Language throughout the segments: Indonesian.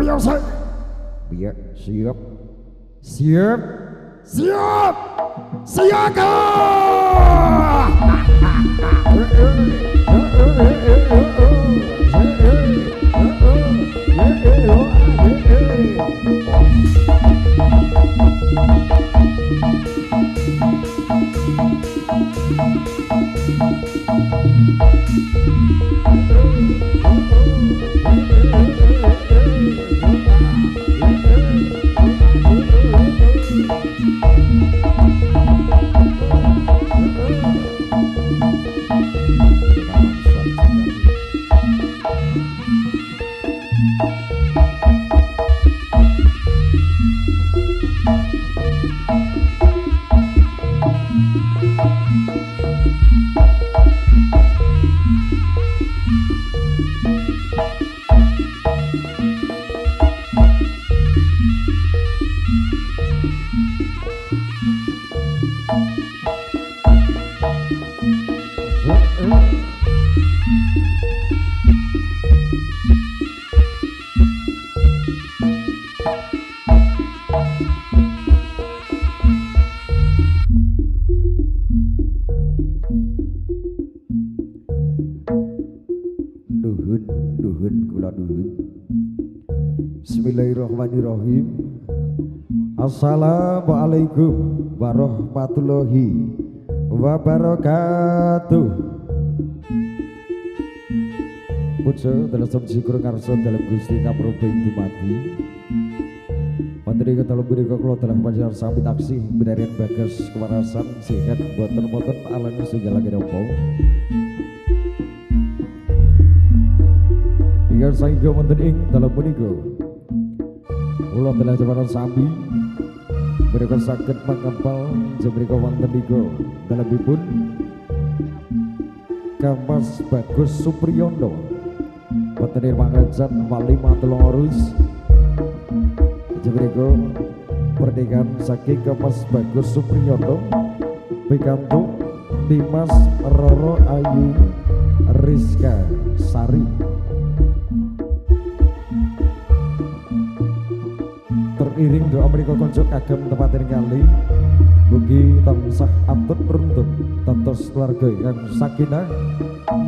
biasa. Biar siap. Siap. Siap. Siaga. Bismillahirrahmanirrahim. Assalamualaikum warahmatullahi wabarakatuh. Puja dalam syukur ngarsa dalam Gusti kaproba dumati. Pandri ketelu punika kula telah panjenengan sami taksih benarian bagas kewarasan sehat boten-boten alami segala kedampa. Hingga saengga wonten ing dalam punika kula telah jawaran sami mereka sakit mengempal jemrika wonten nika dalebipun Kamas Bagus Supriyono Petenir Mangajan Wali Matulorus jemrika pernikahan saking Kamas Bagus Supriyono pikantuk Dimas Roro Ayu Rizka Sari teriring doa mereka konco kagem tempatin kali mugi tansah atut beruntung tatos keluarga yang sakinah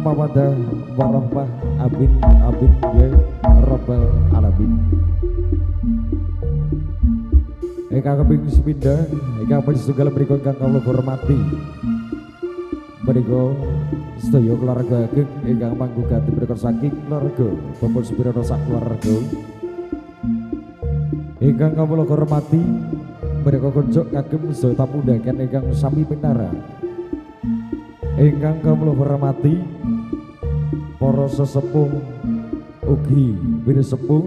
mawadah warahmah amin amin ya rabbal alamin. Eka keping sepindah eka panjenengan mereka ingkang kawula hormati mereka sedaya keluarga ageng ingkang manggugati mereka saking keluarga Bapak Supriyono sak keluarga ingkang kawula hormati mereka konco kagem sedaya tamu undangan ingkang sami pinara ingkang kawula hormati para sesepuh ugi pinesepuh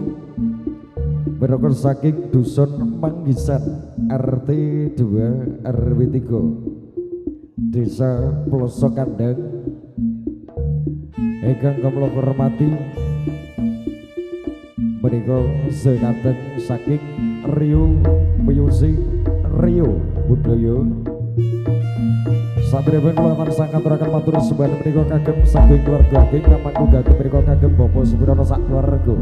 mereka saking dusun Manggisan RT 2 RW 3 Desa Pelosok Kandang ingkang kawula hormati menika sekaten saking Rio Music Rio Budaya satripun kula tansah ngaturaken matur sembah menika kagem saking keluarga ageng kamanggugaken menika kagem Bapak Supriyono sak keluarga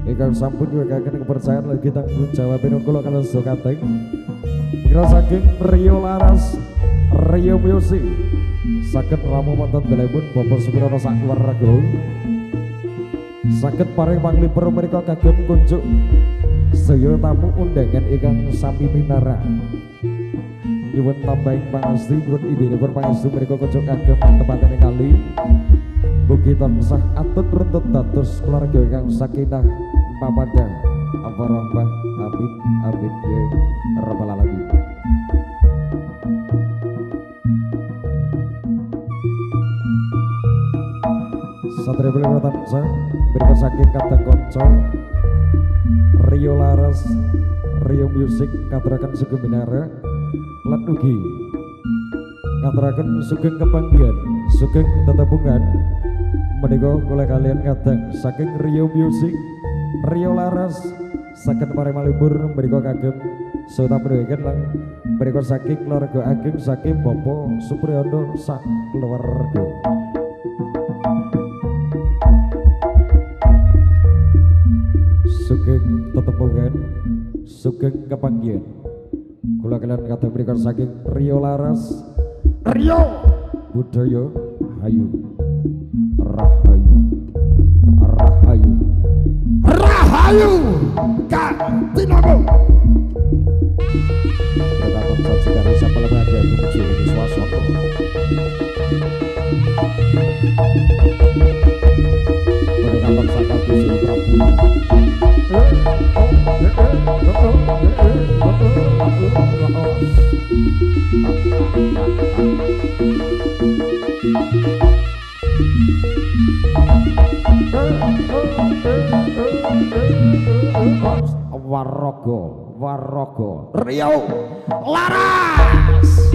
ingkang sampun nyuwèkaken kepercayaan lan tanggung jawab kula kaliyan sekaten menika saking Rio Laras Rio Music saged ramu wonten dalebun Bapak Supriyono sak keluarga saged paring panglipur mereka kagem kunjuk sedaya tamu undangan ingkang sami minara nyuwun tambahing pangastu nyuwun idinipun pangastu mereka kunjuk kagem tempaten kali mugi tansah atut runtut dados keluarga ingkang sakinah mawaddah warahmah amin amin ya rabbal alamin. Satria beliau tansah berikut sakit kata konco Rio Laras Rio Music katurakan sugeng minara lan ugi katurakan sugeng kepanggihan sugeng tetepunggan menika kula kalian kadang saking Rio Music Rio Laras saged paring malibur menika kagem sedaya pendhakan lan menika saking keluarga ageng saking Bapak Supriyono sak keluarga. Sugeng sugeng kepanggihan kula kalian kata berikan saking Rio Laras Rio Budaya Hayu Rahayu Rahayu Rahayu Kak Tinago Berkata saja dari siapa lembaga menuju ini swasana Berkata saja Gusti Prabu Warrogo Warrogo Rio Laras